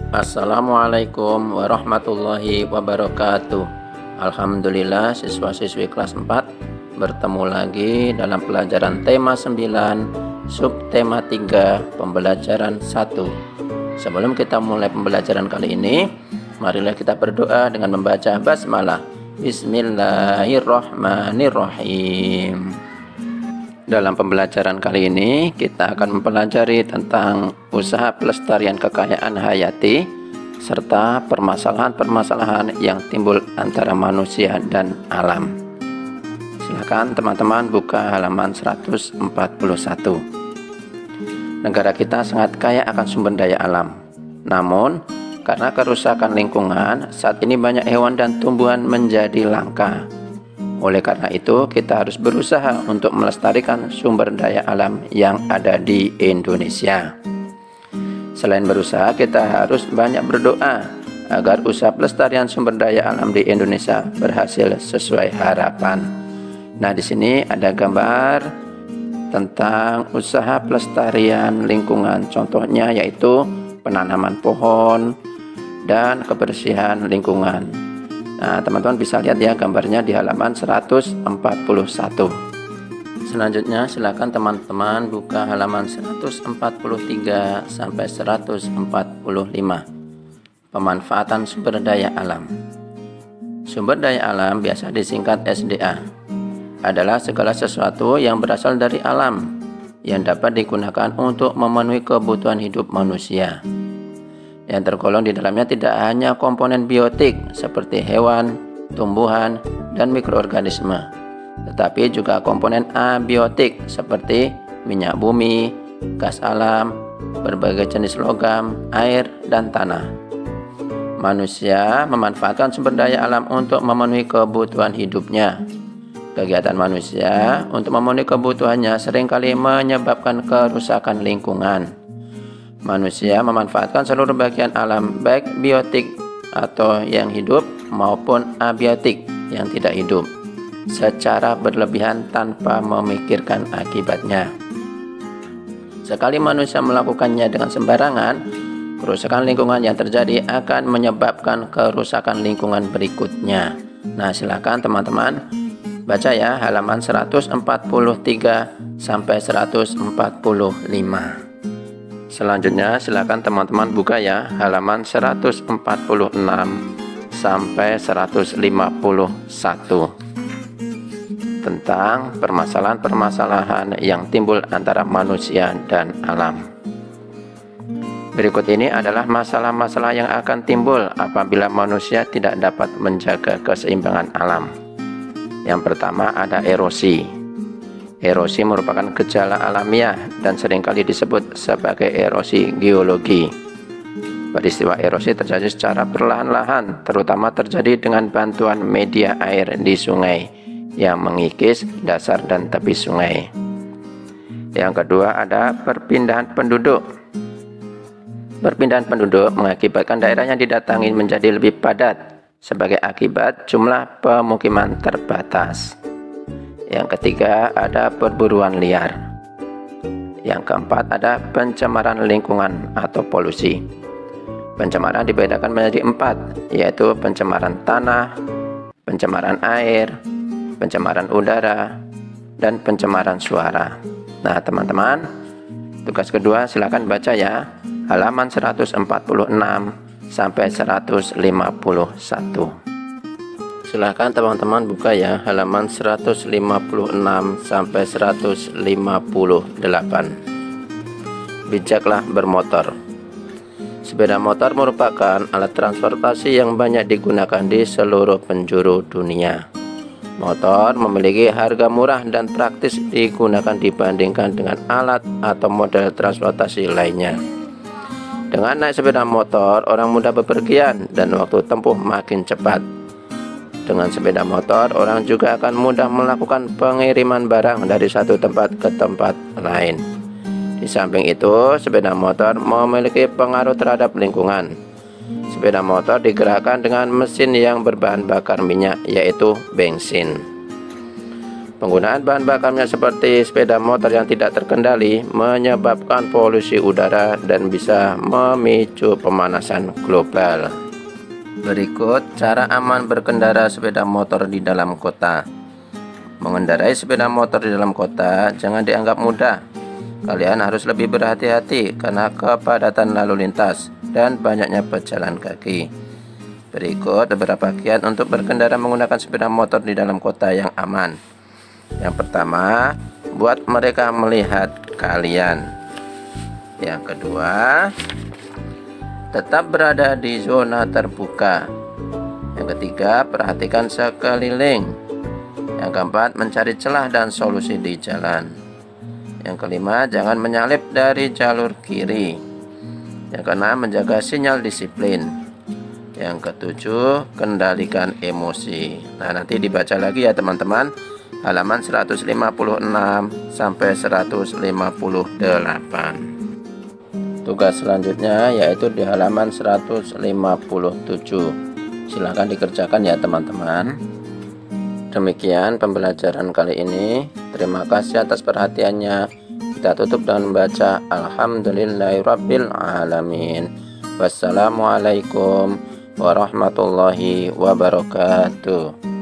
Assalamualaikum warahmatullahi wabarakatuh. Alhamdulillah, siswa-siswi kelas 4 bertemu lagi dalam pelajaran tema 9 subtema 3 pembelajaran 1. Sebelum kita mulai pembelajaran kali ini, marilah kita berdoa dengan membaca basmalah. Bismillahirrahmanirrahim. Dalam pembelajaran kali ini kita akan mempelajari tentang usaha pelestarian kekayaan hayati serta permasalahan-permasalahan yang timbul antara manusia dan alam. Silakan teman-teman buka halaman 141. Negara kita sangat kaya akan sumber daya alam. Namun, karena kerusakan lingkungan, saat ini banyak hewan dan tumbuhan menjadi langka. Oleh karena itu, kita harus berusaha untuk melestarikan sumber daya alam yang ada di Indonesia. Selain berusaha, kita harus banyak berdoa agar usaha pelestarian sumber daya alam di Indonesia berhasil sesuai harapan. Nah, di sini ada gambar tentang usaha pelestarian lingkungan. Contohnya yaitu penanaman pohon dan kebersihan lingkungan. Nah, teman-teman bisa lihat ya gambarnya di halaman 141. Selanjutnya silakan teman-teman buka halaman 143 sampai 145. Pemanfaatan sumber daya alam. Sumber daya alam biasa disingkat SDA. Adalah segala sesuatu yang berasal dari alam yang dapat digunakan untuk memenuhi kebutuhan hidup manusia. Yang tergolong di dalamnya tidak hanya komponen biotik seperti hewan, tumbuhan, dan mikroorganisme, tetapi juga komponen abiotik seperti minyak bumi, gas alam, berbagai jenis logam, air, dan tanah. Manusia memanfaatkan sumber daya alam untuk memenuhi kebutuhan hidupnya. Kegiatan manusia untuk memenuhi kebutuhannya seringkali menyebabkan kerusakan lingkungan. Manusia memanfaatkan seluruh bagian alam, baik biotik atau yang hidup maupun abiotik yang tidak hidup, secara berlebihan tanpa memikirkan akibatnya. Sekali manusia melakukannya dengan sembarangan, kerusakan lingkungan yang terjadi akan menyebabkan kerusakan lingkungan berikutnya. Nah, silakan teman-teman baca ya halaman 143 sampai 145. Selanjutnya silakan teman-teman buka ya halaman 146 sampai 151 tentang permasalahan-permasalahan yang timbul antara manusia dan alam. Berikut ini adalah masalah-masalah yang akan timbul apabila manusia tidak dapat menjaga keseimbangan alam. Yang pertama ada erosi. Erosi merupakan gejala alamiah dan seringkali disebut sebagai erosi geologi. Peristiwa erosi terjadi secara perlahan-lahan, terutama terjadi dengan bantuan media air di sungai yang mengikis dasar dan tepi sungai. Yang kedua ada perpindahan penduduk. Perpindahan penduduk mengakibatkan daerah yang didatangi menjadi lebih padat sebagai akibat jumlah pemukiman terbatas. Yang ketiga ada perburuan liar. Yang keempat ada pencemaran lingkungan atau polusi. Pencemaran dibedakan menjadi 4, yaitu pencemaran tanah, pencemaran air, pencemaran udara, dan pencemaran suara. Nah teman-teman, tugas kedua silakan baca ya halaman 146 sampai 151. Silahkan teman-teman buka ya halaman 156 sampai 158. Bijaklah bermotor. Sepeda motor merupakan alat transportasi yang banyak digunakan di seluruh penjuru dunia. Motor memiliki harga murah dan praktis digunakan dibandingkan dengan alat atau model transportasi lainnya. Dengan naik sepeda motor, orang mudah bepergian dan waktu tempuh makin cepat. Dengan sepeda motor, orang juga akan mudah melakukan pengiriman barang dari satu tempat ke tempat lain. Di samping itu, sepeda motor memiliki pengaruh terhadap lingkungan. Sepeda motor digerakkan dengan mesin yang berbahan bakar minyak, yaitu bensin. Penggunaan bahan bakarnya seperti sepeda motor yang tidak terkendali menyebabkan polusi udara dan bisa memicu pemanasan global. Berikut cara aman berkendara sepeda motor di dalam kota. Mengendarai sepeda motor di dalam kota jangan dianggap mudah. Kalian harus lebih berhati-hati karena kepadatan lalu lintas dan banyaknya pejalan kaki. Berikut beberapa kiat untuk berkendara menggunakan sepeda motor di dalam kota yang aman. Yang pertama, buat mereka melihat kalian. Yang kedua, tetap berada di zona terbuka. Yang ketiga, perhatikan sekeliling. Yang keempat, mencari celah dan solusi di jalan. Yang kelima, jangan menyalip dari jalur kiri. Yang keenam, menjaga sinyal disiplin. Yang ketujuh, kendalikan emosi. Nah, nanti dibaca lagi ya teman-teman, halaman 156 sampai 158. Tugas selanjutnya yaitu di halaman 157. Silahkan dikerjakan ya teman-teman. Demikian pembelajaran kali ini. Terima kasih atas perhatiannya. Kita tutup dengan membaca Alhamdulillahirabbil alamin. Wassalamualaikum warahmatullahi wabarakatuh.